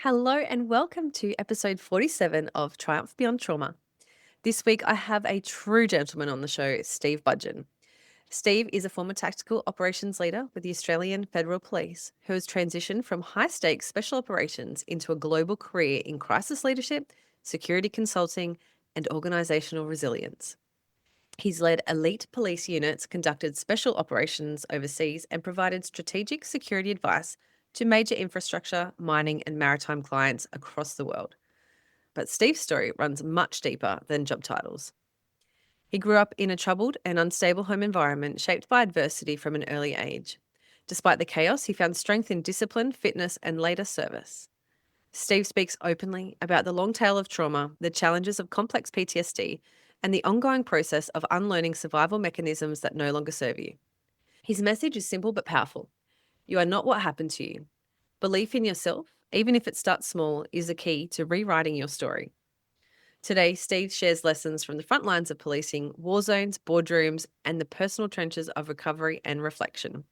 Hello and welcome to episode 47 of Triumph Beyond Trauma. This week I have a true gentleman on the show, Steve Budgen. Steve is a former tactical operations leader with the Australian Federal Police who has transitioned from high-stakes special operations into a global career in crisis leadership, security consulting, and organisational resilience. He's led elite police units, conducted special operations overseas, and provided strategic security advice to major infrastructure, mining, and maritime clients across the world. But Steve's story runs much deeper than job titles. He grew up in a troubled and unstable home environment shaped by adversity from an early age. Despite the chaos, he found strength in discipline, fitness, and later service. Steve speaks openly about the long tail of trauma, the challenges of complex PTSD, and the ongoing process of unlearning survival mechanisms that no longer serve you. His message is simple but powerful. You are not what happened to you. Belief in yourself, even if it starts small, is the key to rewriting your story. Today, Steve shares lessons from the front lines of policing, war zones, boardrooms, and the personal trenches of recovery and reflection.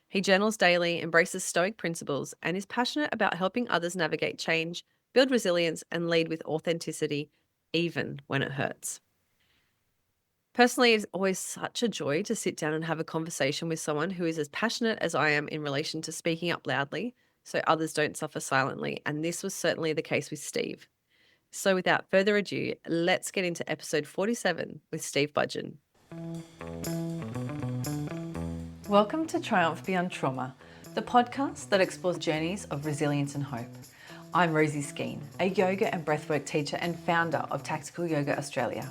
He journals daily, embraces Stoic principles, and is passionate about helping others navigate change, build resilience, and lead with authenticity, even when it hurts. Personally, it's always such a joy to sit down and have a conversation with someone who is as passionate as I am in relation to speaking up loudly so others don't suffer silently, and this was certainly the case with Steve. So without further ado, let's get into episode 47 with Steve Budgen. Welcome to Triumph Beyond Trauma, the podcast that explores journeys of resilience and hope. I'm Rosie, a yoga and breathwork teacher and founder of Tactical Yoga Australia.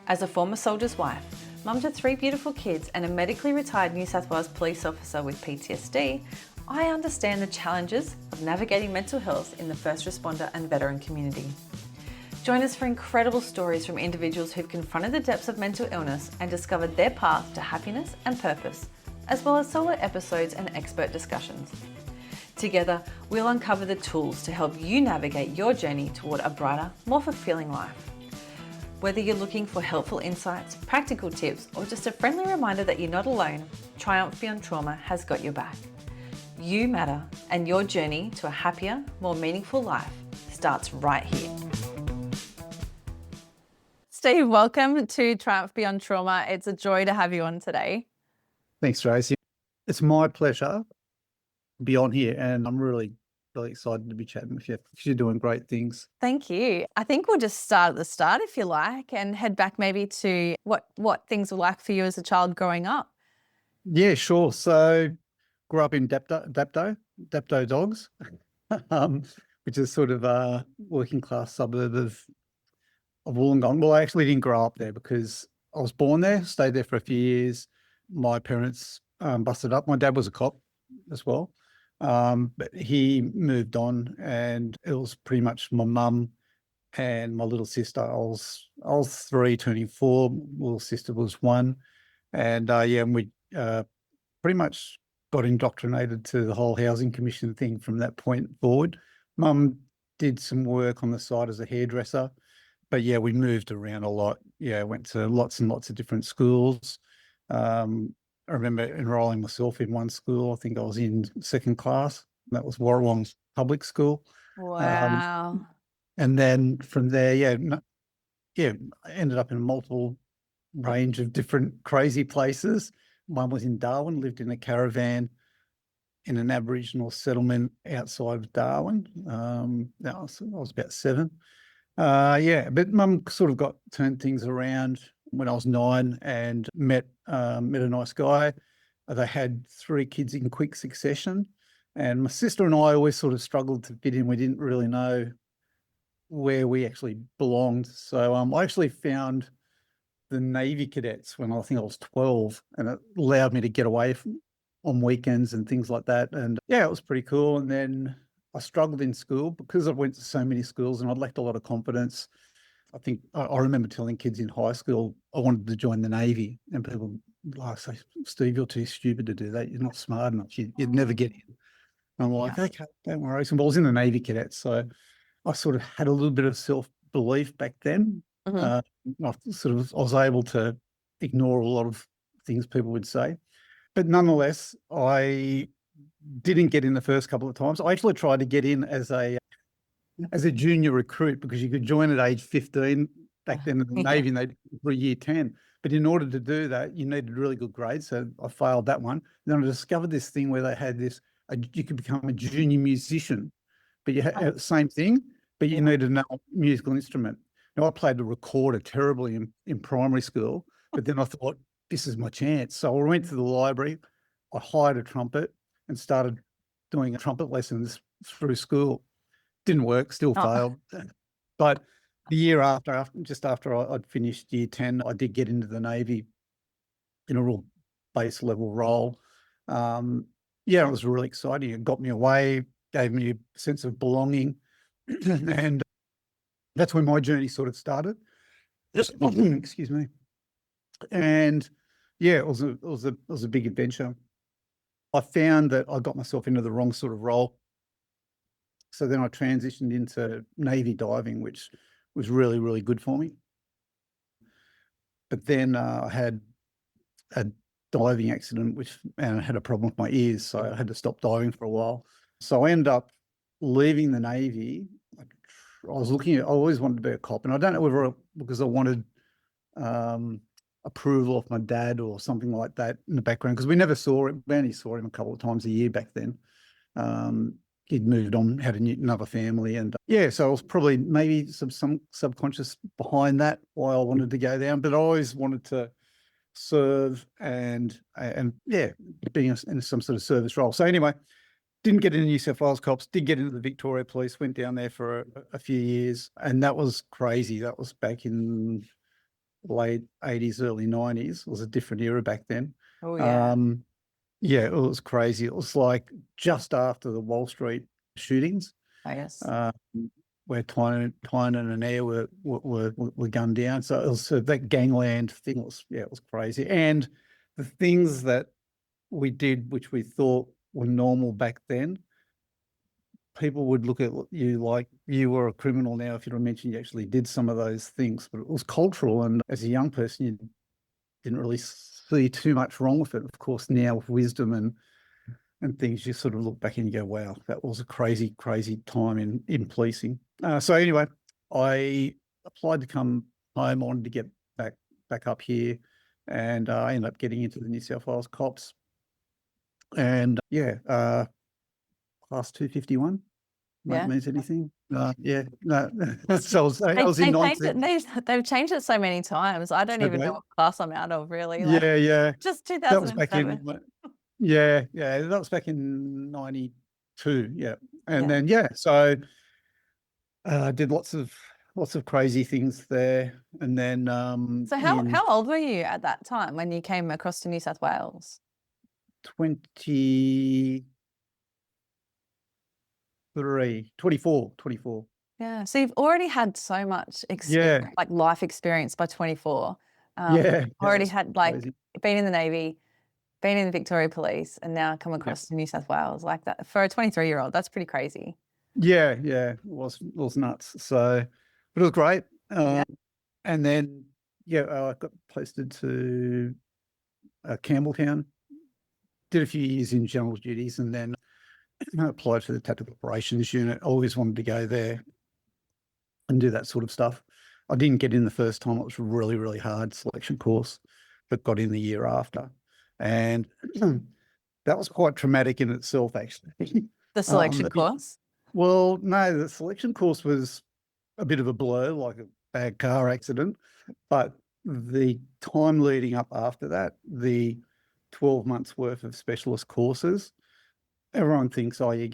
As a former soldier's wife, mum to 3 beautiful kids, and a medically retired New South Wales police officer with PTSD, I understand the challenges of navigating mental health in the first responder and veteran community. Join us for incredible stories from individuals who've confronted the depths of mental illness and discovered their path to happiness and purpose, as well as solo episodes and expert discussions. Together, we'll uncover the tools to help you navigate your journey toward a brighter, more fulfilling life. Whether you're looking for helpful insights, practical tips, or just a friendly reminder that you're not alone, Triumph Beyond Trauma has got your back. You matter, and your journey to a happier, more meaningful life starts right here. Steve, welcome to Triumph Beyond Trauma. It's a joy to have you on today. Thanks, Rosie. It's my pleasure to be on here, and I'm really excited to be chatting with you because you're doing great things. Thank you. I think we'll just start at the start, if you like, and head back maybe to what things were like for you as a child growing up. Yeah, sure. So grew up in Dapto Dogs, which is sort of a working class suburb of Wollongong. Well, I actually didn't grow up there because I was born there, stayed there for a few years. My parents busted up. My dad was a cop as well. But he moved on, and it was pretty much my mum and my little sister. I was 3 turning 4. Little sister was 1. And and we pretty much got indoctrinated to the whole housing commission thing from that point forward. Mum did some work on the side as a hairdresser, but yeah, we moved around a lot. Yeah, went to lots and lots of different schools. I remember enrolling myself in one school. I think I was in 2nd class. That was Warrawong Public School. Wow. And then from there, I ended up in multiple range of different crazy places. One was in Darwin, lived in a caravan in an Aboriginal settlement outside of Darwin. I was about 7. But mum sort of turned things around when I was 9 and met a nice guy. They had 3 kids in quick succession, and my sister and I always sort of struggled to fit in. We didn't really know where we actually belonged. So I actually found the Navy cadets when I think I was 12, and it allowed me to get away on weekends and things like that. And yeah, it was pretty cool. And then I struggled in school because I went to so many schools and I'd lacked a lot of confidence. I think I remember telling kids in high school I wanted to join the Navy, and people like say, "Steve, you're too stupid to do that. You're not smart enough. You'd never get in." And I'm like, "Okay, don't worry." So I was in the Navy cadets, so I sort of had a little bit of self-belief back then. Mm-hmm. I was able to ignore a lot of things people would say, but nonetheless, I didn't get in the first couple of times. I actually tried to get in as a as a junior recruit, because you could join at age 15 back then in the Navy, and they for year 10. But in order to do that, you needed really good grades. So I failed that one. Then I discovered this thing where they had this, you could become a junior musician, but you had the same thing, but you needed a musical instrument. Now, I played the recorder terribly in primary school, but then I thought, this is my chance. So I went to the library, I hired a trumpet and started doing trumpet lessons through school. Didn't work, still failed. But the year after just after I'd finished year 10, I did get into the Navy in a real base level role. Yeah, it was really exciting. It got me away, gave me a sense of belonging. And that's when my journey sort of started. Excuse me. And yeah, it was a big adventure. I found that I got myself into the wrong sort of role. So then I transitioned into Navy diving, which was really, really good for me. But then I had a diving accident, and I had a problem with my ears, so I had to stop diving for a while. So I ended up leaving the Navy. I always wanted to be a cop, and I don't know whether because I wanted approval of my dad or something like that in the background, because we never saw him. We only saw him a couple of times a year back then. He'd moved on, had another family, and yeah, so it was probably maybe some subconscious behind that why I wanted to go down. But I always wanted to serve and yeah, being in some sort of service role. So anyway, didn't get into New South Wales Cops, did get into the Victoria Police, went down there for a few years, and that was crazy. That was back in late 80s, early 90s. It was a different era back then. Oh, yeah. Yeah, it was crazy. It was like just after the Wall Street shootings, I guess. where Tynan and Air were gunned down. So it was that gangland thing it was crazy. And the things that we did, which we thought were normal back then, people would look at you like you were a criminal now if you mentioned you actually did some of those things. But it was cultural, and as a young person, you didn't really see too much wrong with it. Of course, now with wisdom and things, you sort of look back and you go, wow, that was a crazy, crazy time in policing. So anyway, I applied to come home. I wanted to get back up here, and I ended up getting into the New South Wales Cops. And yeah, class 251. Yeah. Means anything? Yeah, no. So I was in 19. They've changed it so many times. I don't even know what class I'm out of, really. Like, Yeah. just That was back 2007. in, yeah, that was back in 92. Yeah. And then, so I did lots of crazy things there. And then So how old were you at that time when you came across to New South Wales? 24. Yeah. So you've already had so much experience, like life experience by 24. Already had crazy. Been in the Navy, been in the Victoria Police, and now come across to New South Wales like that. For a 23-year-old, that's pretty crazy. Yeah, it was nuts. So, but it was great. And then, I got posted to Campbelltown, did a few years in general duties, and then applied for the Tactical Operations Unit. Always wanted to go there and do that sort of stuff. I didn't get in the first time. It was really, really hard selection course, but got in the year after. And that was quite traumatic in itself, actually. The selection course? Well, no, the selection course was a bit of a blur, like a bad car accident. But the time leading up after that, the 12 months worth of specialist courses, everyone thinks, oh, you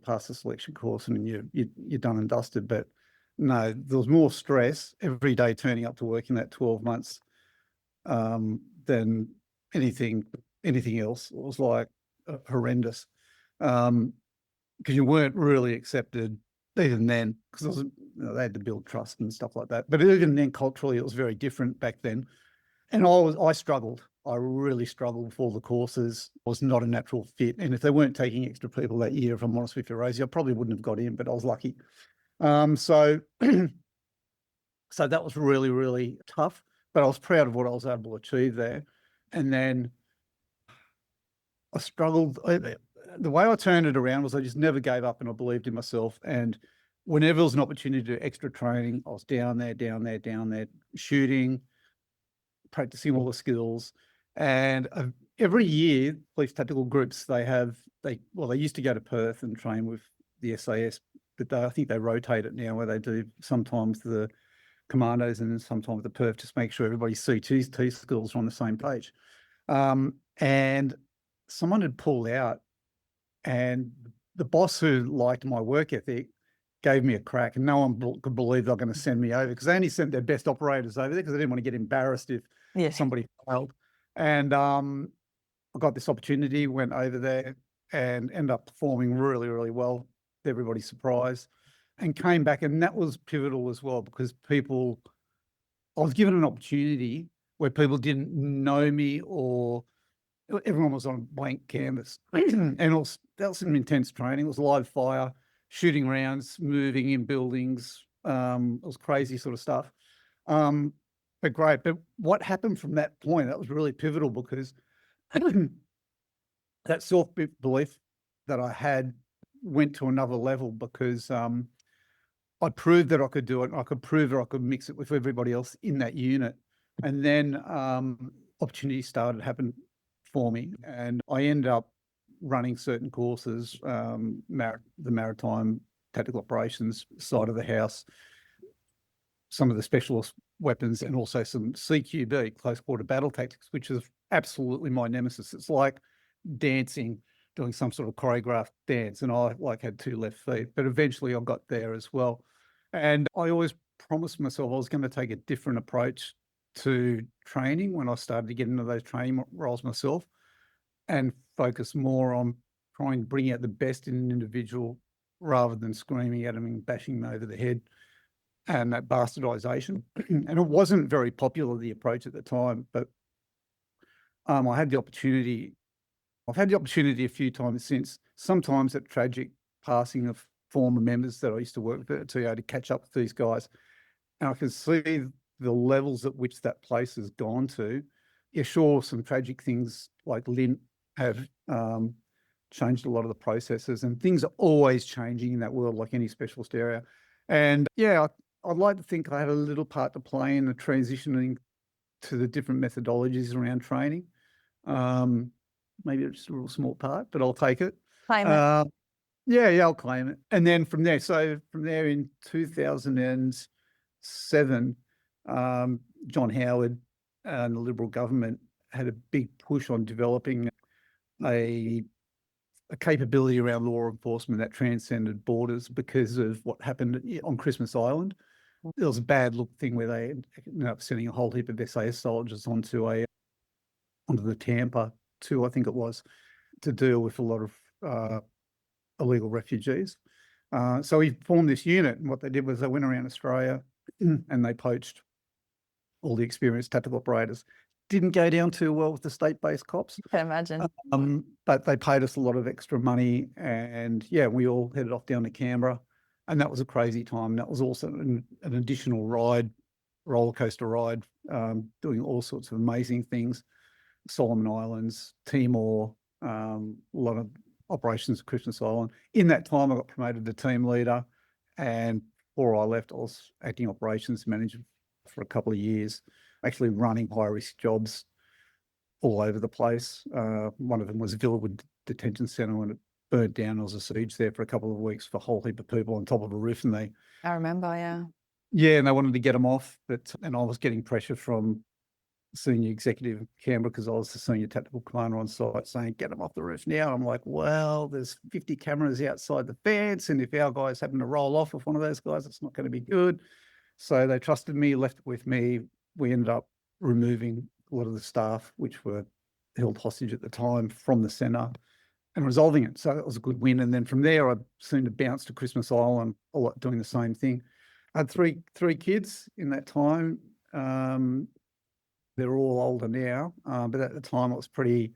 pass the selection course and you're done and dusted. But no, there was more stress every day turning up to work in that 12 months than anything else. It was like horrendous because you weren't really accepted even then, because they had to build trust and stuff like that. But even then, culturally, it was very different back then. And I struggled. I really struggled for the courses. I was not a natural fit. And if they weren't taking extra people that year, if I'm honest with you, Rosie, I probably wouldn't have got in, but I was lucky. So that was really, really tough, but I was proud of what I was able to achieve there. And then I struggled. The way I turned it around was I just never gave up, and I believed in myself. And whenever there was an opportunity to do extra training, I was down there, shooting, practicing all the skills. And every year, police tactical groups, they used to go to Perth and train with the SAS, but I think they rotate it now where they do sometimes the commandos and then sometimes the Perth, just make sure everybody's CT skills are on the same page. And someone had pulled out, and the boss, who liked my work ethic, gave me a crack, and no one could believe they were going to send me over, because they only sent their best operators over there because they didn't want to get embarrassed if somebody failed. And I got this opportunity, went over there and ended up performing really, really well, to everybody's surprise, and came back. And that was pivotal as well, because I was given an opportunity where people didn't know me, or everyone was on a blank canvas. And that was some intense training. It was live fire, shooting rounds, moving in buildings. It was crazy sort of stuff. But great. But what happened from that point, that was really pivotal, because that self-belief that I had went to another level, because I proved that I could do it. I could prove that I could mix it with everybody else in that unit. And then opportunities started to happen for me, and I ended up running certain courses, the maritime tactical operations side of the house, some of the specialist weapons, and also some CQB, close quarter battle tactics, which is absolutely my nemesis. It's like dancing, doing some sort of choreographed dance, and I had 2 left feet, but eventually I got there as well. And I always promised myself I was going to take a different approach to training when I started to get into those training roles myself, and focus more on trying to bring out the best in an individual, rather than screaming at them and bashing them over the head, and that bastardization. And it wasn't very popular, the approach at the time, but I've had the opportunity a few times since, sometimes at tragic passing of former members that I used to work with, to catch up with these guys. And I can see the levels at which that place has gone to. Yeah, sure, some tragic things like Lynn have changed a lot of the processes, and things are always changing in that world, like any specialist area. And yeah, I'd like to think I had a little part to play in the transitioning to the different methodologies around training. Maybe it's just a real small part, but I'll take it. Claim it. Yeah, I'll claim it. And then from there, in 2007, John Howard and the Liberal government had a big push on developing a capability around law enforcement that transcended borders, because of what happened on Christmas Island. There was a bad look thing where they ended up sending a whole heap of SAS soldiers onto the Tampa too, I think it was, to deal with a lot of illegal refugees. So we formed this unit, and what they did was they went around Australia and they poached all the experienced tactical operators. Didn't go down too well with the state-based cops. I can imagine. But they paid us a lot of extra money, and yeah, we all headed off down to Canberra, and that was a crazy time. That was also an additional roller coaster ride, doing all sorts of amazing things. Solomon Islands, Timor, a lot of operations at Christmas Island. In that time, I got promoted to team leader, and before I left, I was acting operations manager for a couple of years, actually running high-risk jobs all over the place. One of them was Villawood Detention Centre, when it burnt down. There was a siege there for a couple of weeks for a whole heap of people on top of a roof, and I remember, yeah. Yeah, and they wanted to get them off, and I was getting pressure from senior executive in Canberra, because I was the senior tactical commander on site, saying, get them off the roof now. I'm like, well, there's 50 cameras outside the fence, and if our guys happen to roll off with one of those guys, it's not going to be good. So they trusted me, left it with me. We ended up removing a lot of the staff, which were held hostage at the time, from the centre, and resolving it. So that was a good win. And then from there, I seemed to bounce to Christmas Island, a lot doing the same thing. I had three kids in that time. They're all older now, but at the time it was pretty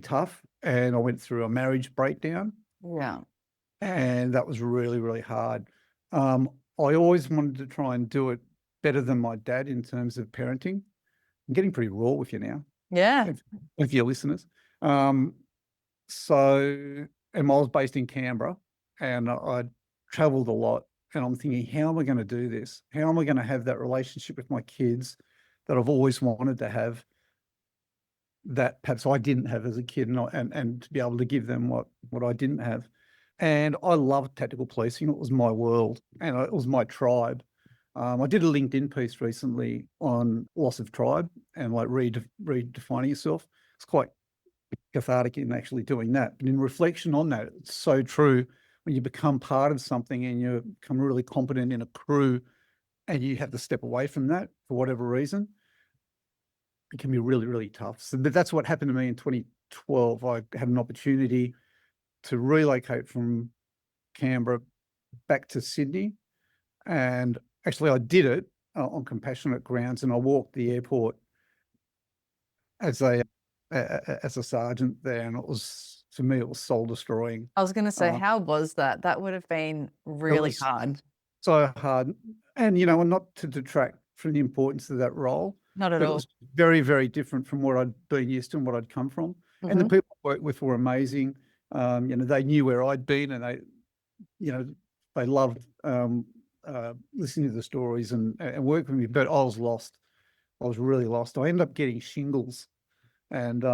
tough. And I went through a marriage breakdown. Yeah. And that was really, really hard. I always wanted to try and do it better than my dad in terms of parenting. I'm getting pretty raw with you now. Yeah. With your listeners. And I was based in Canberra, and I traveled a lot, and I'm thinking, how am I going to do this? How am I going to have that relationship with my kids that I've always wanted to have, that perhaps I didn't have as a kid, and to be able to give them what I didn't have. And I loved tactical policing. It was my world, and it was my tribe. I did a LinkedIn piece recently on loss of tribe and like redefining yourself. It's quite cathartic in actually doing that. But in reflection on that, it's so true. When you become part of something and you become really competent in a crew and you have to step away from that for whatever reason, it can be really, really tough. So that's what happened to me in 2012. I had an opportunity to relocate from Canberra back to Sydney. And actually I did it on compassionate grounds, and I walked the airport as a sergeant there, and it was, for me, it was soul destroying. I was going to say, how was that? That would have been really hard. So hard. And, and not to detract from the importance of that role. Not at but all. It was very, very different from what I'd been used to and what I'd come from. Mm-hmm. And the people I worked with were amazing. They knew where I'd been, and they loved listening to the stories and working with me. But I was lost. I was really lost. I ended up getting shingles, and it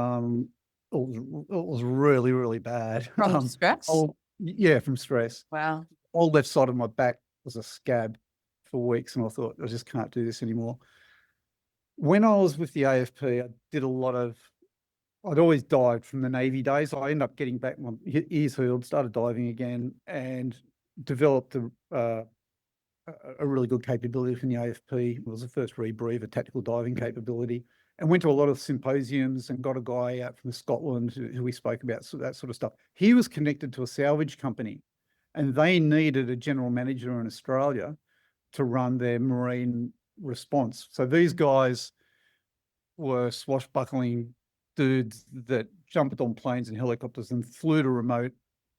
was really, really bad. From stress? From stress. Wow. All left side of my back was a scab for weeks, and I thought, I just can't do this anymore. When I was with the AFP, I did a lot of, I'd always dived from the Navy days. I ended up getting back, my ears healed, started diving again, and developed a really good capability from the AFP. It was the first rebreathe, a tactical diving capability, and went to a lot of symposiums and got a guy out from Scotland who we spoke about, so that sort of stuff. He was connected to a salvage company, and they needed a general manager in Australia to run their marine response. So these guys were swashbuckling dudes that jumped on planes and helicopters and flew to remote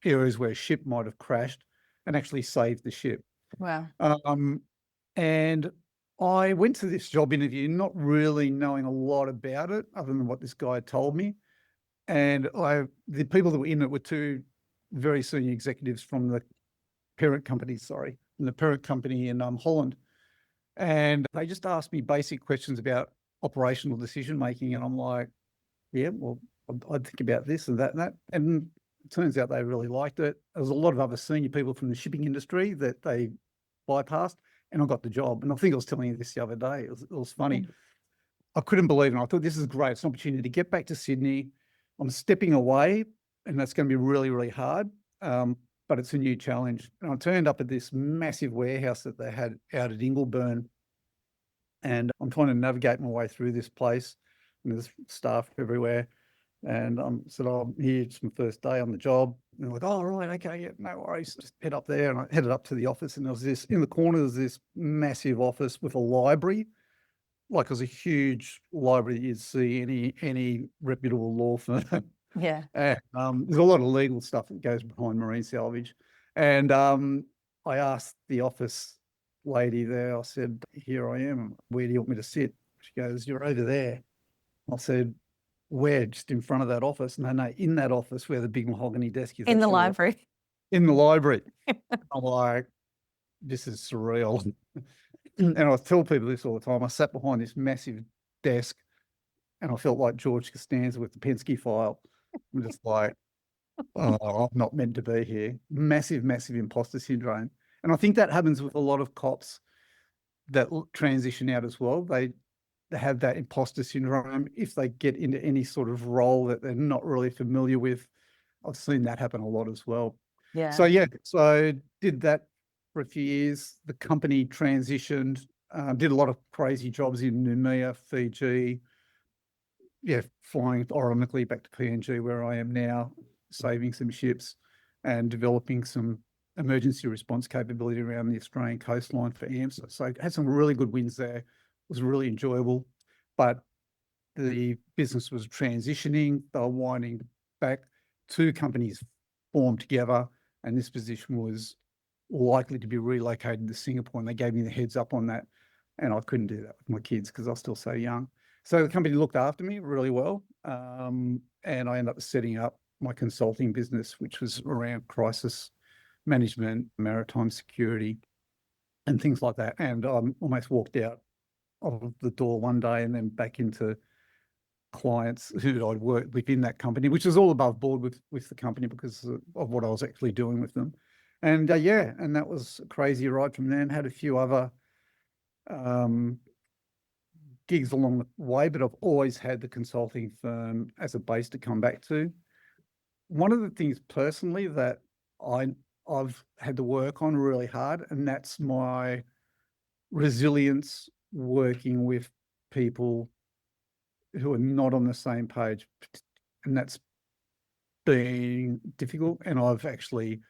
areas where a ship might have crashed and actually saved the ship. Wow. And I went to this job interview not really knowing a lot about it other than what this guy had told me. And the people that were in it were two very senior executives from the parent company, in Holland. And they just asked me basic questions about operational decision making. And I'm like, yeah, well, I'd think about this and that and that. And it turns out they really liked it. There was a lot of other senior people from the shipping industry that they bypassed, and I got the job. And I think I was telling you this the other day. It was funny. Mm-hmm. I couldn't believe it. I thought, this is great. It's an opportunity to get back to Sydney. I'm stepping away, and that's going to be really, really hard. But it's a new challenge. And I turned up at this massive warehouse that they had out at Ingleburn, and I'm trying to navigate my way through this place, and there's staff everywhere. And I said, I'm here, it's my first day on the job. And they're like, oh, right, okay, yeah, no worries. Just head up there. And I headed up to the office, and there was this, in the corner, there's this massive office with a library. Like, it was a huge library that you'd see any reputable law firm. Yeah. There's a lot of legal stuff that goes behind marine salvage. And I asked the office lady there, I said, here I am. Where do you want me to sit? She goes, you're over there. I said, where? Just in front of that office? No, in that office where the big mahogany desk is. In the library. In the library. I'm like, this is surreal. And I tell people this all the time. I sat behind this massive desk, and I felt like George Costanza with the Penske file. I'm just like, oh, I'm not meant to be here. Massive, massive imposter syndrome. And I think that happens with a lot of cops that transition out as well. They have that imposter syndrome if they get into any sort of role that they're not really familiar with. I've seen that happen a lot as well. Yeah. So I did that for a few years. The company transitioned, did a lot of crazy jobs in Noumea, Fiji. Yeah, flying ironically back to PNG where I am now, saving some ships and developing some emergency response capability around the Australian coastline for AMS. So I had some really good wins there. It was really enjoyable, but the business was transitioning. They were winding back. Two companies formed together, and this position was likely to be relocated to Singapore, and they gave me the heads up on that, and I couldn't do that with my kids because I was still so young. So the company looked after me really well, and I ended up setting up my consulting business, which was around crisis management, maritime security, and things like that. And I almost walked out of the door one day and then back into clients who I'd worked within that company, which was all above board with the company because of what I was actually doing with them. And and that was a crazy ride from there, and had a few other gigs along the way, but I've always had the consulting firm as a base to come back to. One of the things personally that I've had to work on really hard, and that's my resilience working with people who are not on the same page. And that's been difficult. And I've actually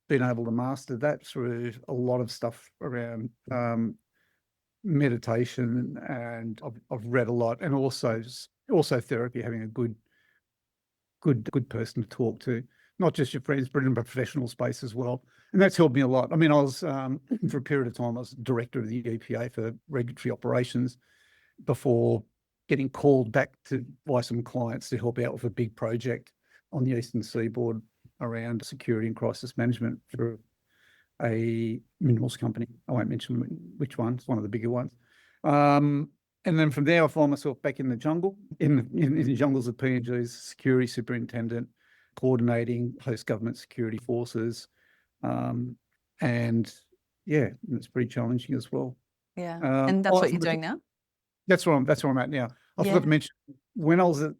been able to master that through a lot of stuff around meditation, and I've read a lot, and also therapy, having a good person to talk to, not just your friends, but in a professional space as well. And that's helped me a lot. I mean, I was for a period of time, I was director of the EPA for regulatory operations before getting called back by some clients to help out with a big project on the Eastern Seaboard around security and crisis management for a minerals company. I won't mention which one. It's one of the bigger ones. And then from there, I find myself back in the jungle, in the jungles of PNG's security superintendent, coordinating host government security forces. And yeah, it's pretty challenging as well. Yeah. And that's what you're doing now? That's where I'm at now. I forgot to mention, when I was at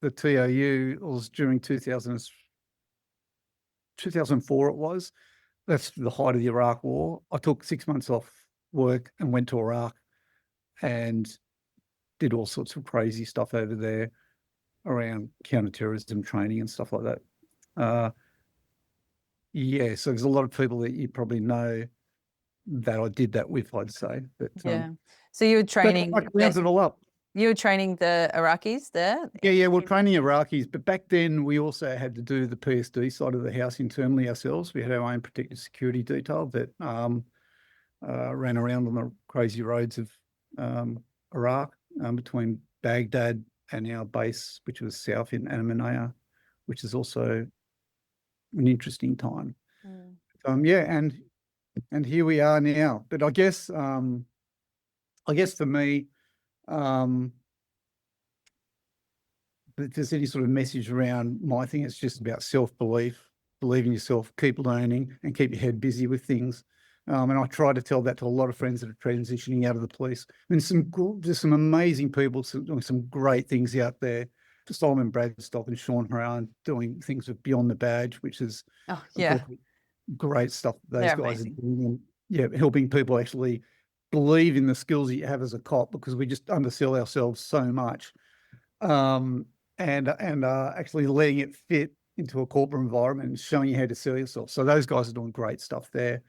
the TOU, it was during 2004 it was. That's the height of the Iraq War. I took 6 months off work and went to Iraq and did all sorts of crazy stuff over there around counterterrorism training and stuff like that. So there's a lot of people that you probably know that I did that with, I'd say. But, so you were training. Rounds it all up. You were training the Iraqis there? Yeah, we're training Iraqis, but back then we also had to do the PSD side of the house internally ourselves. We had our own protected security detail that ran around on the crazy roads of Iraq, between Baghdad and our base, which was south in Anamanaya, which is also an interesting time. And here we are now. But I guess for me, if there's any sort of message around my thing, it's just about self-belief, believe in yourself, keep learning, and keep your head busy with things. And I try to tell that to a lot of friends that are transitioning out of the police. I mean, there's some amazing people doing some great things out there. Solomon Bradstock and Sean Horan doing things with Beyond the Badge, which is great stuff those guys are doing. And, helping people actually believe in the skills that you have as a cop, because we just undersell ourselves so much. And actually letting it fit into a corporate environment and showing you how to sell yourself. So those guys are doing great stuff there.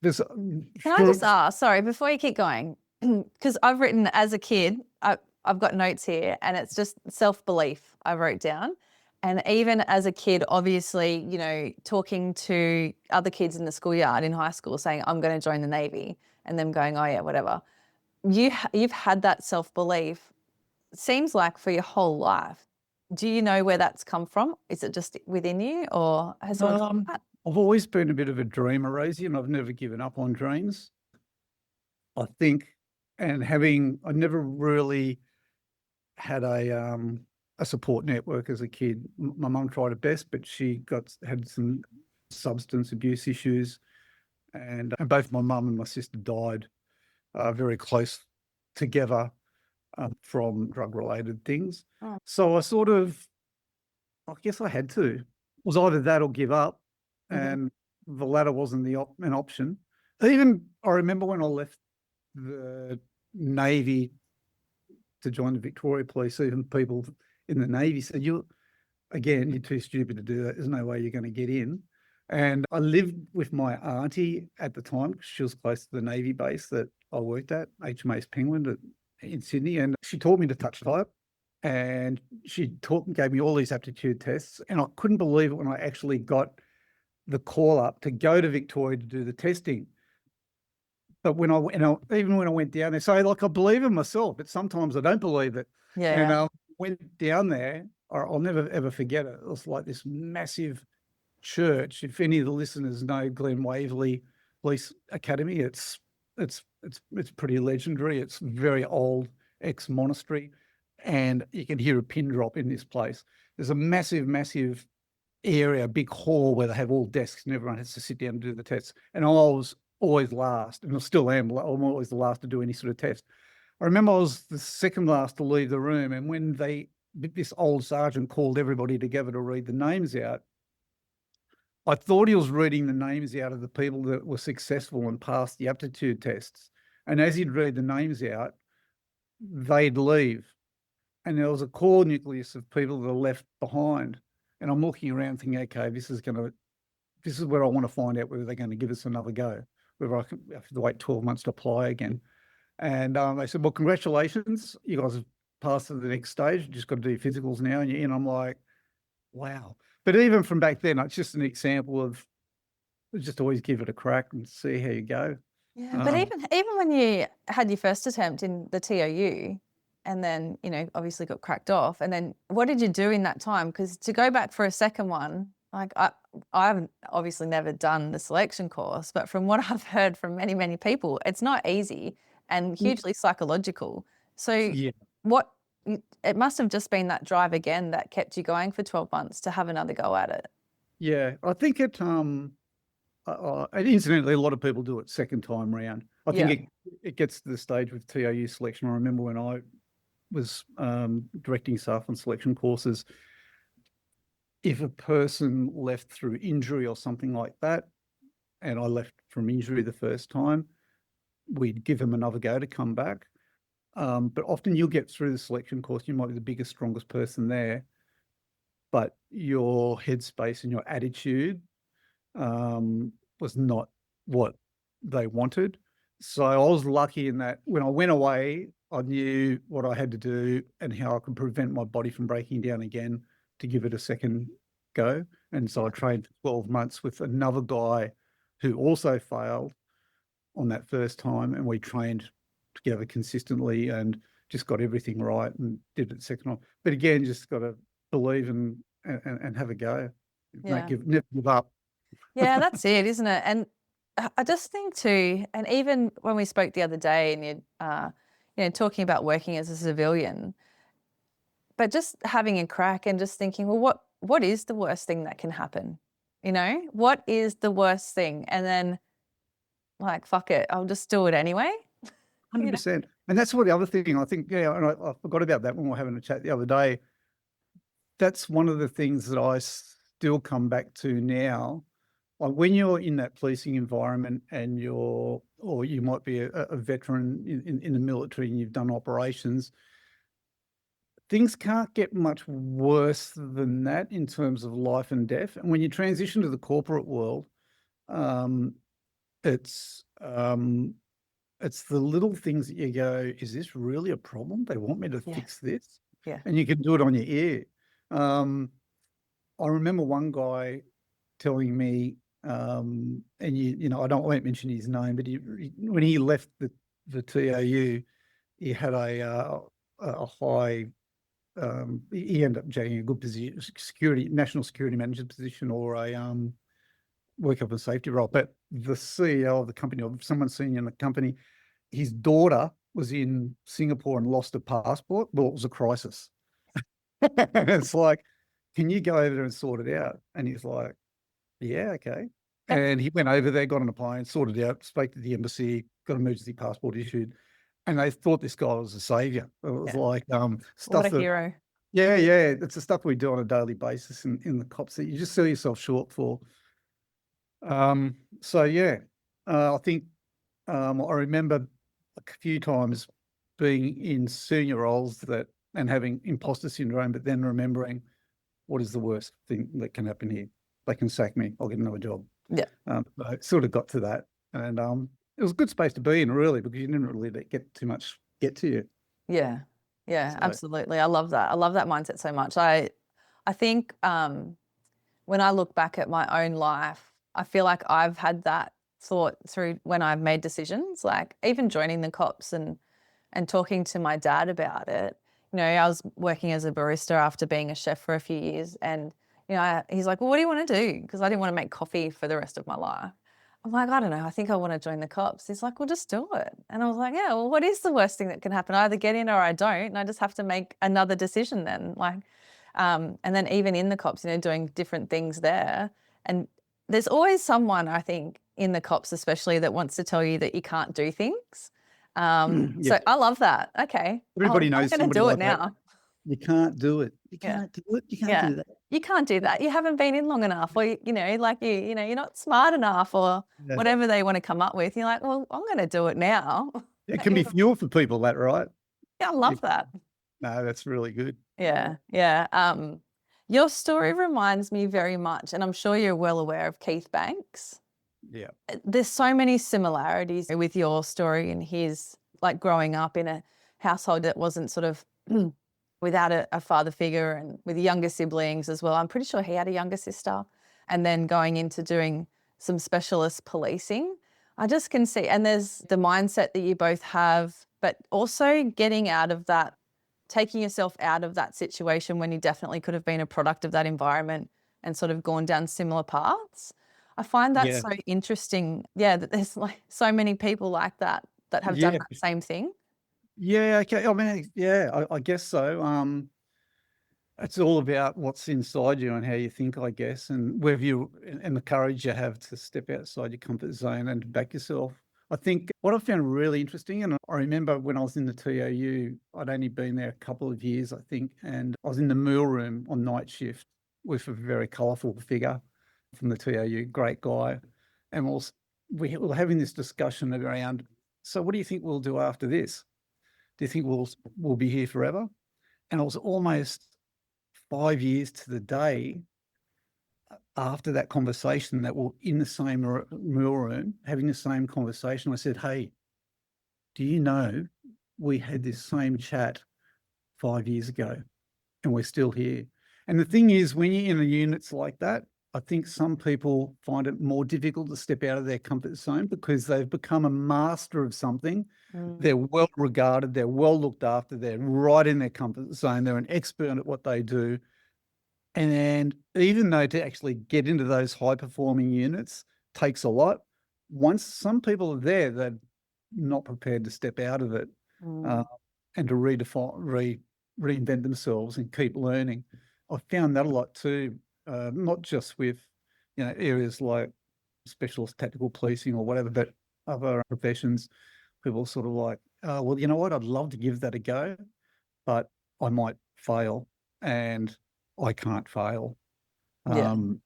Can I just ask, sorry, before you keep going, because I've written as a kid, I've got notes here, and it's just self-belief I wrote down. And even as a kid, obviously, you know, talking to other kids in the schoolyard in high school saying, I'm going to join the Navy, and them going, oh yeah, whatever. You've had that self-belief, seems like, for your whole life. Do you know where that's come from? Is it just within you, or has someone I've always been a bit of a dreamer, Rosie, and I've never given up on dreams, I think. And I never really had a support network as a kid. My mum tried her best, but she had some substance abuse issues, and both my mum and my sister died very close together from drug-related things. So I guess I had to. It was either that or give up, and the latter wasn't an option. Even I remember when I left the Navy to join the Victoria Police, even people in the Navy said, you're too stupid to do that. There's no way you're going to get in. And I lived with my auntie at the time, because she was close to the Navy base that I worked at, HMAS Penguin in Sydney. And she taught me to touch type. And she gave me all these aptitude tests. And I couldn't believe it when I actually got the call up to go to Victoria to do the testing. But even when I went down there, so like I believe in myself, but sometimes I don't believe it. And went down there, I'll never ever forget it. It was like this massive church. If any of the listeners know Glen Waverley Police Academy, it's pretty legendary. It's very old, ex-monastery, and you can hear a pin drop in this place. There's a massive area, a big hall where they have all desks and everyone has to sit down and do the tests. And I was always last, and I still am. I'm always the last to do any sort of test. I remember I was the second last to leave the room, and when this old sergeant called everybody together to read the names out, I thought he was reading the names out of the people that were successful and passed the aptitude tests. And as he'd read the names out, they'd leave. And there was a core nucleus of people that are left behind. And I'm looking around thinking, okay, this is where I want to find out whether they're going to give us another go, whether I have to wait 12 months to apply again. And they said, well, congratulations, you guys have passed to the next stage. You just got to do your physicals now. And I'm like, wow. But even from back then, it's just an example of just always give it a crack and see how you go. Yeah, but even when you had your first attempt in the TOU and then, obviously got cracked off, and then what did you do in that time? Because to go back for a second one, like I haven't obviously never done the selection course, but from what I've heard from many, many people, it's not easy and hugely psychological. So Yeah. it must have just been that drive again that kept you going for 12 months to have another go at it. Yeah, I think and incidentally, a lot of people do it second time round. I think it gets to the stage with TOU selection. I remember when I was directing staff on selection courses, if a person left through injury or something like that, and I left from injury the first time, we'd give them another go to come back. But often you'll get through the selection course, you might be the biggest, strongest person there, but your headspace and your attitude was not what they wanted. So I was lucky in that when I went away, I knew what I had to do and how I could prevent my body from breaking down again to give it a second go. And so I trained for 12 months with another guy who also failed on that first time, and we trained together consistently and just got everything right and did it second time. But again, just got to believe and have a go. Yeah. Never give up. Yeah, that's it, isn't it? And I just think too, and even when we spoke the other day and you're talking about working as a civilian, but just having a crack and just thinking, well, what is the worst thing that can happen? What is the worst thing? And then like, fuck it, I'll just do it anyway. 100%. And that's what the other thing, I think, and I forgot about that when we were having a chat the other day. That's one of the things that I still come back to now. Like when you're in that policing environment and you might be a veteran in the military and you've done operations, things can't get much worse than that in terms of life and death. And when you transition to the corporate world, it's the little things that you go, is this really a problem? They want me to fix this? Yeah. And you can do it on your ear. I remember one guy telling me, and I won't mention his name, but when he left the TOU, he had a high, he ended up getting a good position, national security manager position, or a work health and safety role. But the CEO of the company, or someone senior in the company, his daughter was in Singapore and lost her passport. Well, it was a crisis. It's like, can you go over there and sort it out? And he's like, yeah, okay. And he went over there, got on a plane, sorted it out, spoke to the embassy, got an emergency passport issued. And they thought this guy was a savior. It was like stuff. What a hero. Yeah. It's the stuff we do on a daily basis in the cops that you just sell yourself short for. So yeah, I think I remember a few times being in senior roles and having imposter syndrome, but then remembering what is the worst thing that can happen here? They can sack me. I'll get another job. Yeah. I sort of got to that, and it was a good space to be in, really, because you didn't really get too much get to you. Yeah. Yeah, absolutely. I love that. I love that mindset so much. I think when I look back at my own life, I feel like I've had that thought through when I've made decisions, like even joining the cops and talking to my dad about it. I was working as a barista after being a chef for a few years, and he's like, well, what do you want to do? Because I didn't want to make coffee for the rest of my life. I'm like, I don't know. I think I want to join the cops. He's like, well, just do it. And I was like, yeah, well, what is the worst thing that can happen? I either get in or I don't. And I just have to make another decision then. And then even in the cops, doing different things there. And there's always someone, I think, in the cops especially, that wants to tell you that you can't do things. Yeah. So I love that. Okay. Everybody I'm knows going to somebody do it like that. now. You can't do it. You Yeah. can't do it. You can't Yeah. do that. You can't do that. You haven't been in long enough, or you're not smart enough, or Yeah. whatever they want to come up with. You're like, well, I'm going to do it now. It can be fuel for people, that, right? Yeah, I love that. No, that's really good. Yeah, yeah. Your story reminds me very much, and I'm sure you're well aware of Keith Banks. Yeah. There's so many similarities with your story and his, like growing up in a household that wasn't sort of without a father figure and with younger siblings as well. I'm pretty sure he had a younger sister, and then going into doing some specialist policing. I just can see, and there's the mindset that you both have, but also getting out of that, taking yourself out of that situation when you definitely could have been a product of that environment and sort of gone down similar paths. I find that Yeah. so interesting. Yeah, that there's like so many people like that have done Yeah. that same thing. Yeah. Okay. I mean, yeah, I guess so. It's all about what's inside you and how you think, I guess, and whether you and the courage you have to step outside your comfort zone and to back yourself. I think what I found really interesting, and I remember when I was in the TOU, I'd only been there a couple of years, I think, and I was in the meal room on night shift with a very colourful figure from the TOU, great guy, and we were having this discussion around, so what do you think we'll do after this? Do you think we'll be here forever? And it was almost 5 years to the day after that conversation that we're in the same meal room having the same conversation. I said, hey, do you know we had this same chat 5 years ago and we're still here? And the thing is, when you're in a units like that, I think some people find it more difficult to step out of their comfort zone because they've become a master of something. They're well regarded, they're well looked after, they're right in their comfort zone, they're an expert at what they do. And even though to actually get into those high performing units takes a lot, once some people are there, they're not prepared to step out of it and to reinvent themselves and keep learning. I found that a lot too, not just with areas like specialist tactical policing or whatever, but other professions. People sort of like, well, you know what, I'd love to give that a go, but I might fail, and I can't fail. Yeah. And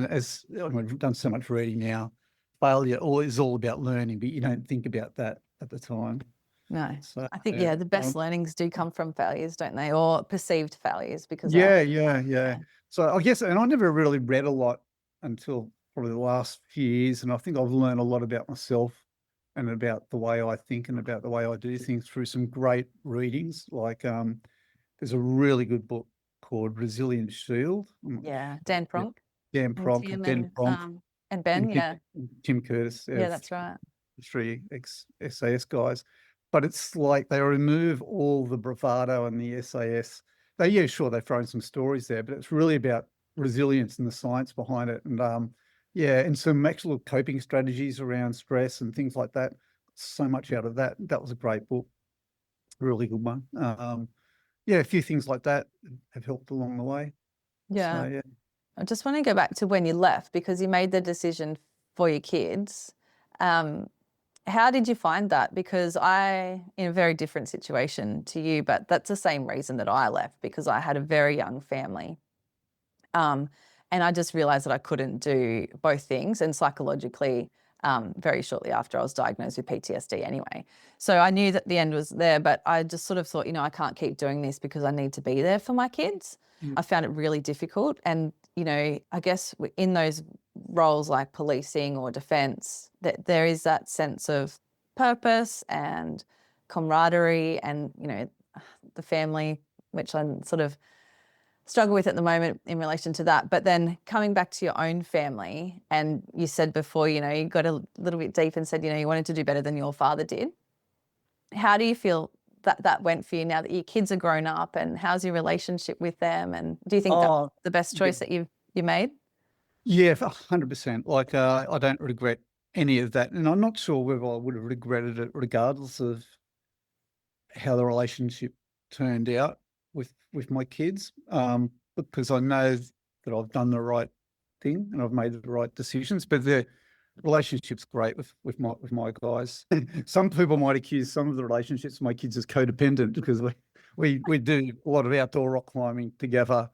as I've done so much reading now, failure is all about learning, but you don't think about that at the time. No. So I think, the best learnings do come from failures, don't they? Or perceived failures, because yeah. So I guess, and I never really read a lot until probably the last few years, and I think I've learned a lot about myself and about the way I think and about the way I do things through some great readings. Like there's a really good book called Resilient Shield. Yeah, Dan Pronk. Dan Pronk, Tim Ben Pronk, and Ben, and Tim Curtis. Yeah, that's right. 3 ex-SAS guys. But it's like they remove all the bravado and the SAS. They've thrown some stories there, but it's really about resilience and the science behind it. And and some actual coping strategies around stress and things like that. So much out of that. That was a great book. Really good one. A few things like that have helped along the way. Yeah. So, yeah. I just want to go back to when you left, because you made the decision for your kids. How did you find that? Because in a very different situation to you, but that's the same reason that I left, because I had a very young family. And I just realized that I couldn't do both things. And psychologically, very shortly after, I was diagnosed with PTSD anyway. So I knew that the end was there, but I just sort of thought, I can't keep doing this because I need to be there for my kids. I found it really difficult. And, I guess in those roles like policing or defence, that there is that sense of purpose and camaraderie and, the family, which I'm sort of struggle with at the moment in relation to that. But then coming back to your own family, and you said before, you got a little bit deep and said, you wanted to do better than your father did. How do you feel that went for you now that your kids are grown up, and how's your relationship with them? And do you think that's Oh, the best yeah, choice that you made? yeah, 100%. Like, I don't regret any of that, and I'm not sure whether I would have regretted it regardless of how the relationship turned out with my kids, because I know that I've done the right thing and I've made the right decisions. But the relationship's great with my guys. Some people might accuse some of the relationships with my kids as codependent because we do a lot of outdoor rock climbing together,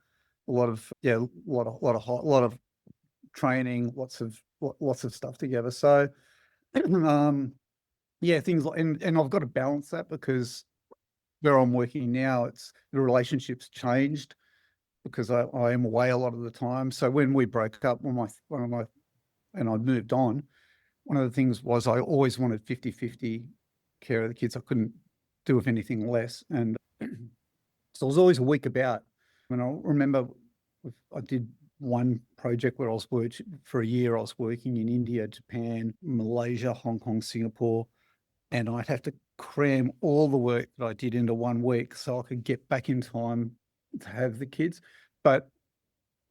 a lot of training, lots of stuff together. So yeah, things like, and I've got to balance that because where I'm working now, it's the relationship's changed because I am away a lot of the time. So when we broke up, and I moved on, one of the things was I always wanted 50-50 care of the kids. I couldn't do with anything less. And so I was always a week about. And I remember I did one project where I was working for a year. I was working in India, Japan, Malaysia, Hong Kong, Singapore, and I'd have to cram all the work that I did into 1 week so I could get back in time to have the kids. But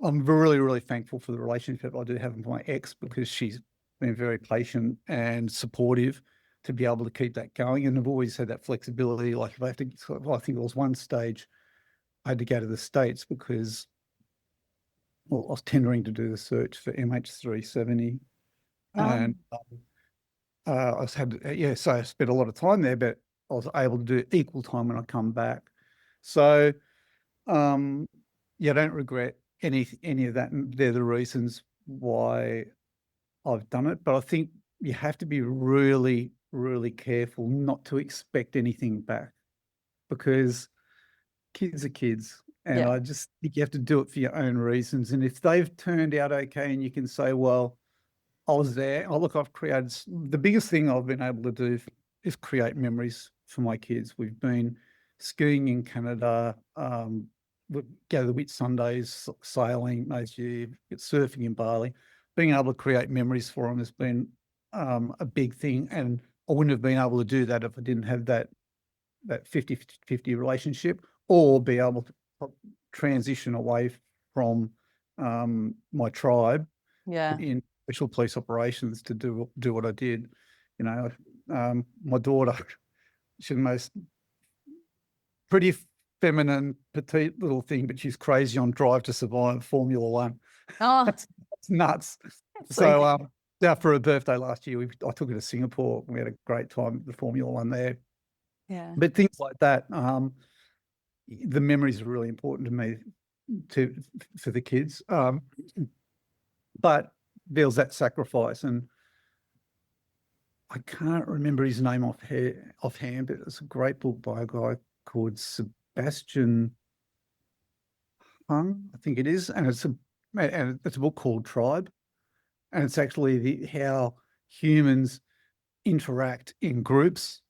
I'm really, really thankful for the relationship I do have with my ex because she's been very patient and supportive to be able to keep that going. And I've always had that flexibility. Like if I have to, I think it was one stage I had to go to the States because, well, I was tendering to do the search for MH370. And I so I spent a lot of time there, but I was able to do equal time when I come back. So, yeah, I don't regret any of that. And they're the reasons why I've done it. But I think you have to be really, really careful not to expect anything back because kids are kids. And Yeah. I just think you have to do it for your own reasons. And if they've turned out okay and you can say, well, I was there. Oh, look, I've created the biggest thing I've been able to do is create memories for my kids. We've been skiing in Canada, we go to the Whit Sundays, sailing most year, surfing in Bali. Being able to create memories for them has been a big thing. And I wouldn't have been able to do that if I didn't have that 50-50 relationship or be able to transition away from my tribe Yeah. in special police operations to do what I did. You know, my daughter, she's the most pretty feminine, petite little thing, but she's crazy on Drive to Survive Formula One. Oh, It's nuts. so So yeah, for her birthday last year, I took her to Singapore. We had a great time at the Formula One there. yeah. But things like that, the memories are really important to me for the kids. But there's that sacrifice, and I can't remember his name offhand, but it's a great book by a guy called Sebastian Hung, I think it is, and it's a book called Tribe, and it's actually how humans interact in groups,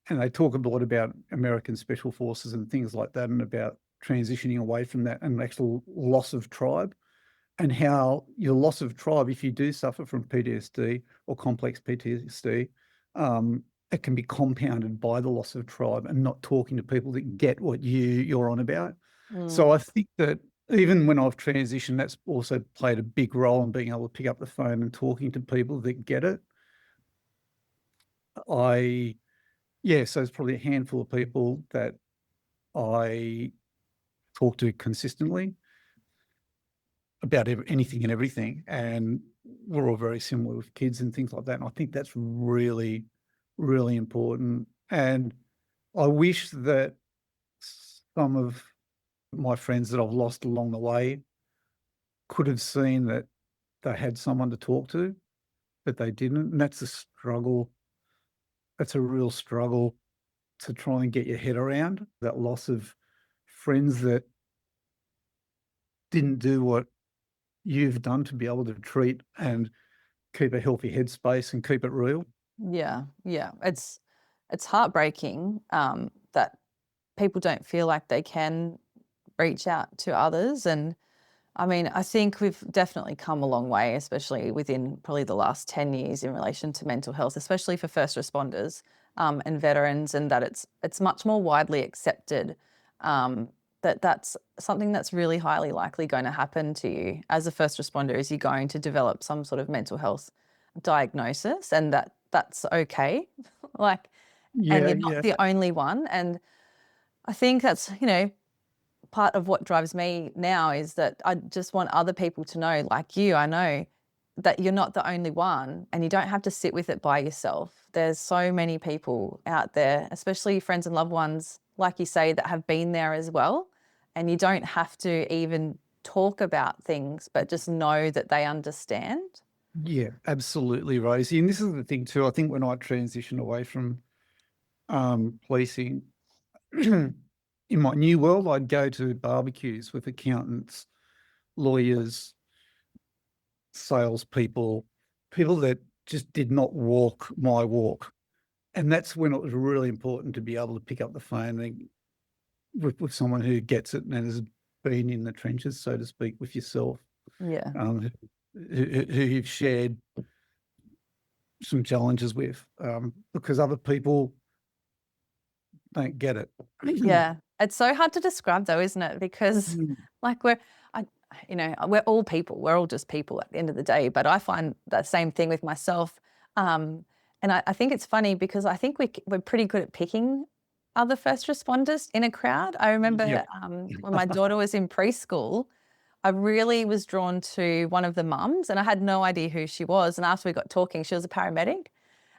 and they talk a lot about American special forces and things like that, and about transitioning away from that and actual loss of tribe. And how your loss of tribe, if you do suffer from PTSD or complex PTSD, it can be compounded by the loss of tribe and not talking to people that get what you're on about. So I think that even when I've transitioned, that's also played a big role in being able to pick up the phone and talking to people that get it. So it's probably a handful of people that I talk to consistently about anything and everything, and we're all very similar with kids and things like that. And I think that's really, really important. And I wish that some of my friends that I've lost along the way could have seen that they had someone to talk to, but they didn't. And that's a struggle. That's a real struggle to try and get your head around, that loss of friends that didn't do what you've done to be able to treat and keep a healthy headspace and keep it real. Yeah, yeah. It's heartbreaking that people don't feel like they can reach out to others. And I mean, I think we've definitely come a long way, especially within probably the last 10 years in relation to mental health, especially for first responders. and veterans, and that it's much more widely accepted that that's something that's really highly likely going to happen to you as a first responder, is you're going to develop some sort of mental health diagnosis, and that's okay. Like, and Yeah, you're not yeah, the only one. And I think that's, part of what drives me now, is that I just want other people to know, like you, I know that you're not the only one, and you don't have to sit with it by yourself. There's so many people out there, especially friends and loved ones, like you say, that have been there as well. And you don't have to even talk about things, but just know that they understand. yeah, absolutely, Rosie. And this is the thing too. I think when I transitioned away from policing, in my new world, I'd go to barbecues with accountants, lawyers, salespeople, people that just did not walk my walk. And that's when it was really important to be able to pick up the phone and with someone who gets it and has been in the trenches, so to speak, with yourself, Yeah. who you've shared some challenges with, because other people don't get it. Yeah. It's so hard to describe though, isn't it? Because like we're all people. We're all just people at the end of the day. But I find that same thing with myself. And I think it's funny because I think we're pretty good at picking other first responders in a crowd. I remember Yeah. when my daughter was in preschool, I really was drawn to one of the mums, and I had no idea who she was. And after we got talking, she was a paramedic.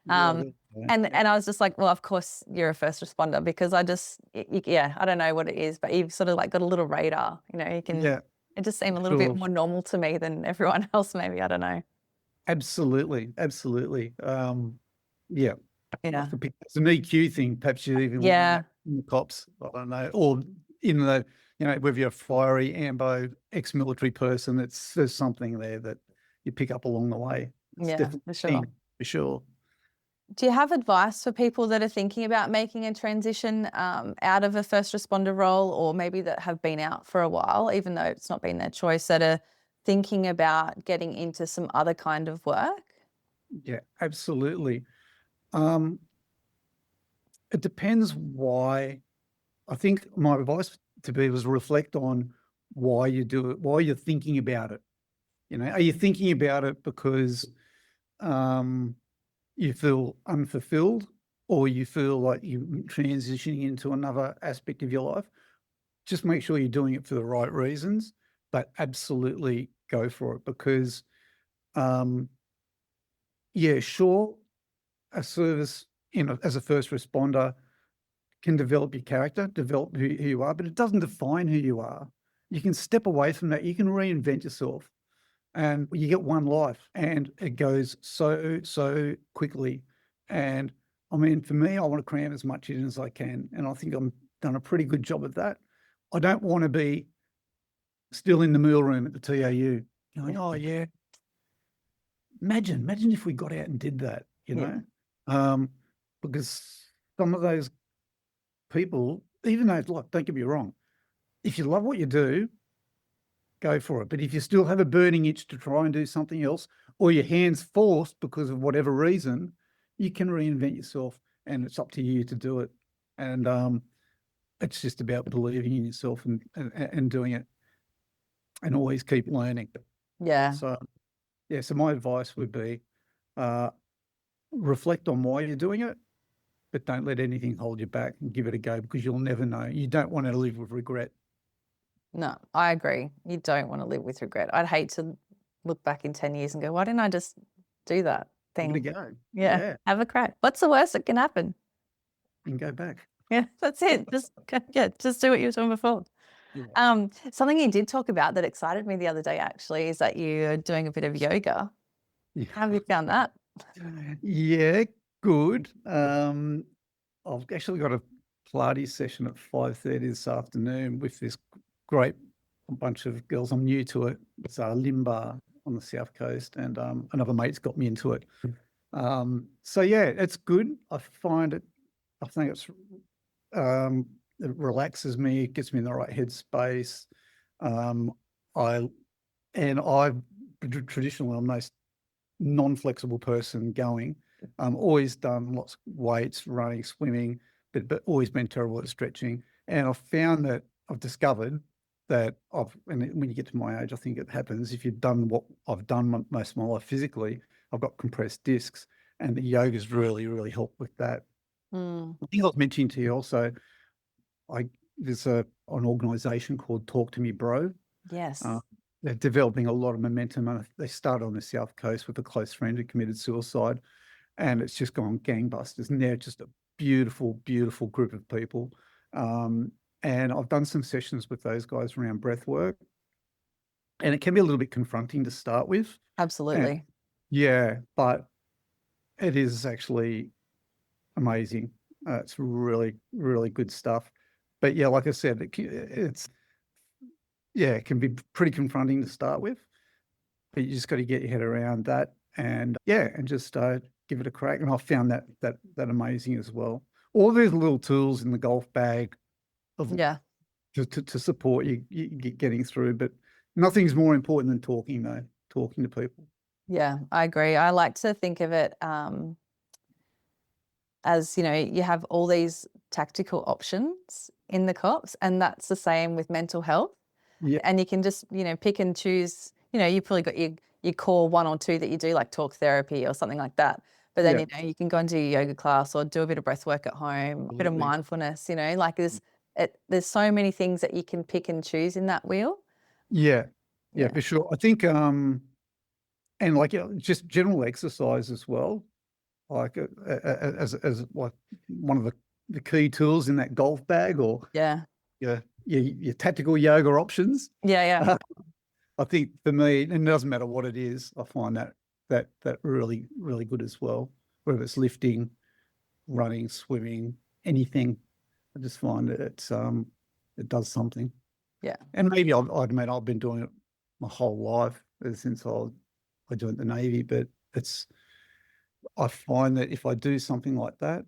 Um, and I was just like, well, of course you're a first responder, because I don't know what it is, but you've sort of like got a little radar, you can, Yeah, it just seemed a little bit sure. more normal to me than everyone else, maybe. I don't know. Absolutely. Yeah. Yeah. It's an EQ thing. Perhaps you even want Yeah. that in the cops. I don't know. Or in the, whether you're a fiery, ambo, ex-military person, there's something there that you pick up along the way. It's Yeah, definitely for sure. key, for sure. Do you have advice for people that are thinking about making a transition out of a first responder role, or maybe that have been out for a while, even though it's not been their choice, that are thinking about getting into some other kind of work? Yeah, absolutely. It depends why. I think my advice to people is reflect on why you do it, why you're thinking about it. Are you thinking about it because you feel unfulfilled, or you feel like you're transitioning into another aspect of your life? Just make sure you're doing it for the right reasons, but absolutely go for it, because yeah, sure, a service as a first responder can develop your character, develop who you are, but it doesn't define who you are. You can step away from that. You can reinvent yourself, and you get one life, and it goes so quickly. And I mean, for me, I want to cram as much in as I can, and I think I'm done a pretty good job of that. I don't want to be still in the meal room at the TAU going, oh yeah, imagine if we got out and did that, because some of those people, even though, like, don't get me wrong, if you love what you do, go for it. But if you still have a burning itch to try and do something else, or your hands forced because of whatever reason, you can reinvent yourself, and it's up to you to do it. And it's just about believing in yourself and doing it, and always keep learning. Yeah. So yeah, so my advice would be reflect on why you're doing it, but don't let anything hold you back, and give it a go, because you'll never know. You don't want to live with regret. No, I agree. You don't want to live with regret. I'd hate to look back in 10 years and go, why didn't I just do that Give it a thing? go. Yeah. Have a crack. What's the worst that can happen? And go back. Yeah, that's it. Just do what you were doing before. Yeah. Something you did talk about that excited me the other day, actually, is that you're doing a bit of yoga. Yeah. How have you found that? Yeah, good. I've actually got a Pilates session at 5:30 this afternoon with this great bunch of girls. I'm new to it. It's Limbar on the South Coast, and another mate's got me into it. So yeah, it's good. I think it's it relaxes me, it gets me in the right headspace. Traditionally, I'm the most non-flexible person going, Always done lots of weights, running, swimming, but always been terrible at stretching. And I've found that I've discovered that and when you get to my age, I think it happens, if you've done what I've done most of my life physically, I've got compressed discs, and the yoga's really, really helped with that. Mm. I think I was mentioning to you also, there's an organisation called Talk to Me Bro. Yes. They're developing a lot of momentum. And they started on the South Coast with a close friend who committed suicide, and it's just gone gangbusters. And they're just a beautiful, beautiful group of people. And I've done some sessions with those guys around breath work, and it can be a little bit confronting to start with. Absolutely. Yeah, but it is actually amazing. It's really, really good stuff. But yeah, like I said, it can be pretty confronting to start with, but you just got to get your head around that, and just give it a crack. And I found that amazing as well. All these little tools in the golf bag Yeah. to support you getting through, but nothing's more important than talking to people. Yeah, I agree. I like to think of it as, you have all these tactical options in the COPS, and that's the same with mental health. Yeah. And you can just, pick and choose, you've probably got your core one or two that you do, like talk therapy or something like that. But then, you can go and do your yoga class or do a bit of breath work at home, a bit of Absolutely. mindfulness, like there's so many things that you can pick and choose in that wheel. Yeah, Yeah. for sure. I think, and like just general exercise as well, like as like one of the key tools in that golf bag, or Yeah. your tactical yoga options. Yeah. I think for me, and it doesn't matter what it is, I find that really, really good as well. Whether it's lifting, running, swimming, anything, I just find that it does something. Yeah. And maybe I've been doing it my whole life since I joined the Navy, but I find that if I do something like that,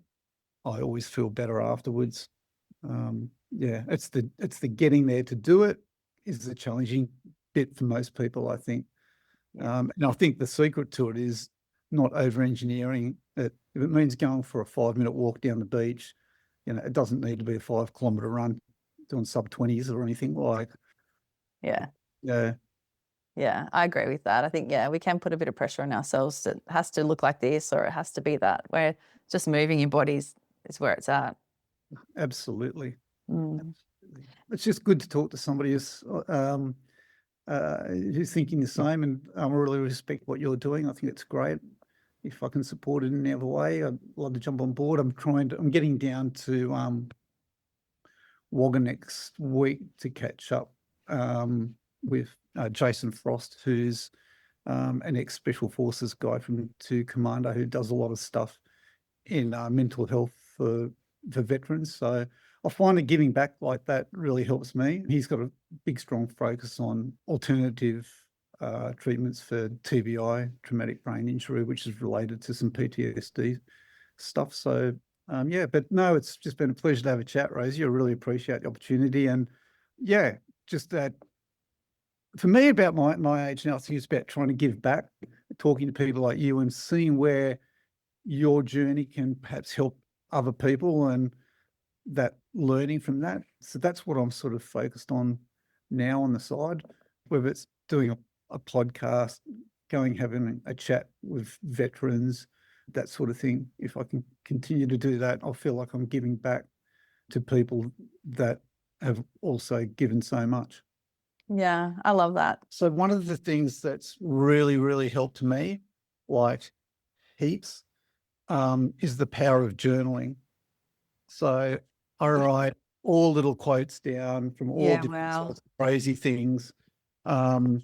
I always feel better afterwards. It's the getting there to do it is the challenging bit for most people, I think. And I think the secret to it is not over-engineering it. If it means going for a 5-minute walk down the beach, it doesn't need to be a 5-kilometre run doing sub-20s or anything like. Yeah. Yeah. Yeah, I agree with that. I think, we can put a bit of pressure on ourselves. It has to look like this or it has to be that, where just moving your bodies is where it's at. Absolutely. Mm. Absolutely. It's just good to talk to somebody who's thinking the same, and I really respect what you're doing. I think it's great. If I can support it in any other way, I'd love to jump on board. I'm getting down to Wagga next week to catch up with Jason Frost, who's an ex-Special Forces guy from 2 Commando who does a lot of stuff in mental health for veterans. So I find that giving back like that really helps me. He's got a big, strong focus on alternative treatments for TBI, traumatic brain injury, which is related to some PTSD stuff. So but no, it's just been a pleasure to have a chat, Rosie. I really appreciate the opportunity. And just that for me, about my age now, I think it's about trying to give back, talking to people like you and seeing where your journey can perhaps help other people, and that learning from that. So that's what I'm sort of focused on now on the side, whether it's doing a podcast, having a chat with veterans, that sort of thing. If I can continue to do that, I'll feel like I'm giving back to people that have also given so much. Yeah, I love that. So one of the things that's really, really helped me, like heaps, is the power of journaling. So I write all little quotes down from all different sorts of crazy things. 5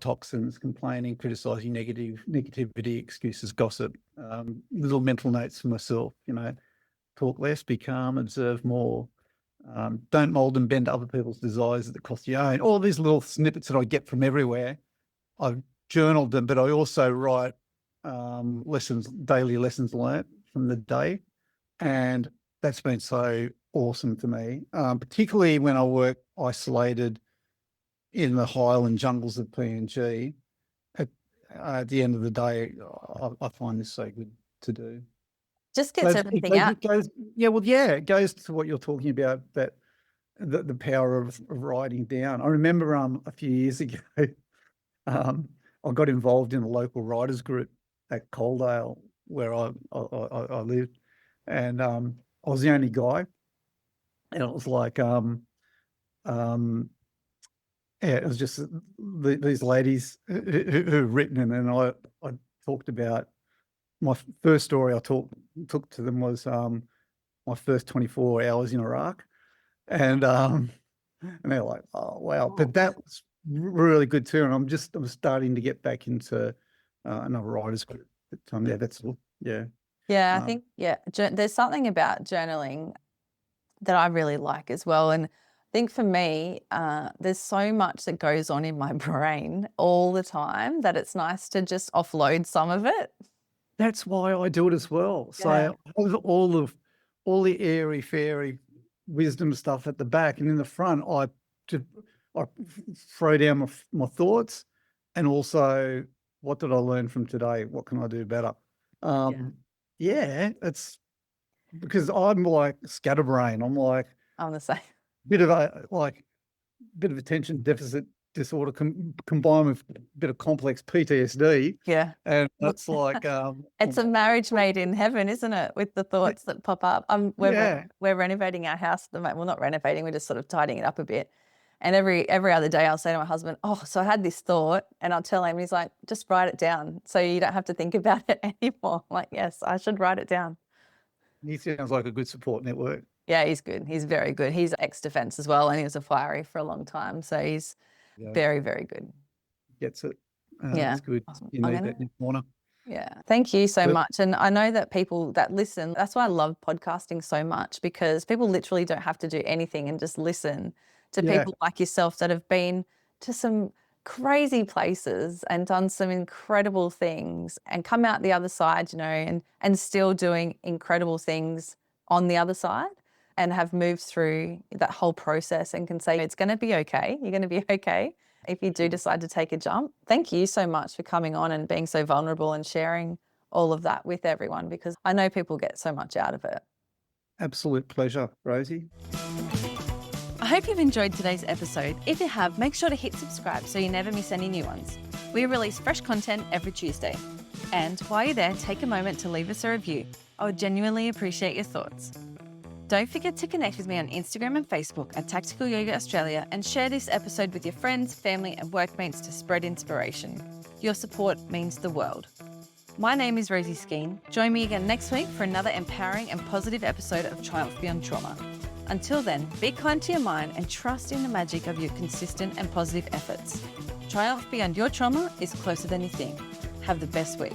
toxins: complaining, criticizing, negativity, excuses, gossip. Little mental notes for myself, talk less, be calm, observe more. Don't mold and bend other people's desires at the cost of your own. All these little snippets that I get from everywhere, I've journaled them, but I also write daily lessons learnt from the day. And that's been so awesome for me, particularly when I work isolated in the highland jungles of PNG. at the end of the day, I find this so good to do. Just gets everything out. It goes to what you're talking about, that the power of writing down. I remember a few years ago, I got involved in a local writers group at Coaldale where I lived, and I was the only guy, and it was like it was just these ladies who've written, and then I talked about my first story I took to them was my first 24 hours in Iraq, and they're like, oh wow, but that was really good too, and I'm starting to get back into another writers group. But, that's all. Yeah. Yeah, I think, there's something about journaling that I really like as well. And I think for me, there's so much that goes on in my brain all the time that it's nice to just offload some of it. That's why I do it as well. Yeah. So all the airy fairy wisdom stuff at the back, and in the front, I throw down my thoughts, and also what did I learn from today? What can I do better? It's because I'm like scatterbrain. I'm like I'm the same. bit of attention deficit disorder combined with a bit of complex PTSD. Yeah. And that's like It's a marriage made in heaven, isn't it? With the thoughts that pop up. We're renovating our house at the moment. Well, not renovating, we're just sort of tidying it up a bit. And every other day I'll say to my husband, oh, so I had this thought, and I'll tell him, he's like, just write it down so you don't have to think about it anymore. I'm like, yes, I should write it down. He sounds like a good support network. Yeah, he's good. He's very good. He's ex-defence as well, and he was a fiery for a long time. So he's very, very good. Gets it. Yeah. That's good. Awesome. You need that in your corner. Yeah. Thank you so much. And I know that people that listen, that's why I love podcasting so much, because people literally don't have to do anything and just listen to people like yourself that have been to some crazy places and done some incredible things and come out the other side, and still doing incredible things on the other side, and have moved through that whole process and can say, it's going to be okay. You're going to be okay if you do decide to take a jump. Thank you so much for coming on and being so vulnerable and sharing all of that with everyone, because I know people get so much out of it. Absolute pleasure, Rosie. I hope you've enjoyed today's episode. If you have, make sure to hit subscribe so you never miss any new ones. We release fresh content every Tuesday. And while you're there, take a moment to leave us a review. I would genuinely appreciate your thoughts. Don't forget to connect with me on Instagram and Facebook at Tactical Yoga Australia, and share this episode with your friends, family and workmates to spread inspiration. Your support means the world. My name is Rosie Skeen. Join me again next week for another empowering and positive episode of Triumph Beyond Trauma. Until then, be kind to your mind and trust in the magic of your consistent and positive efforts. Triumph beyond your trauma is closer than you think. Have the best week.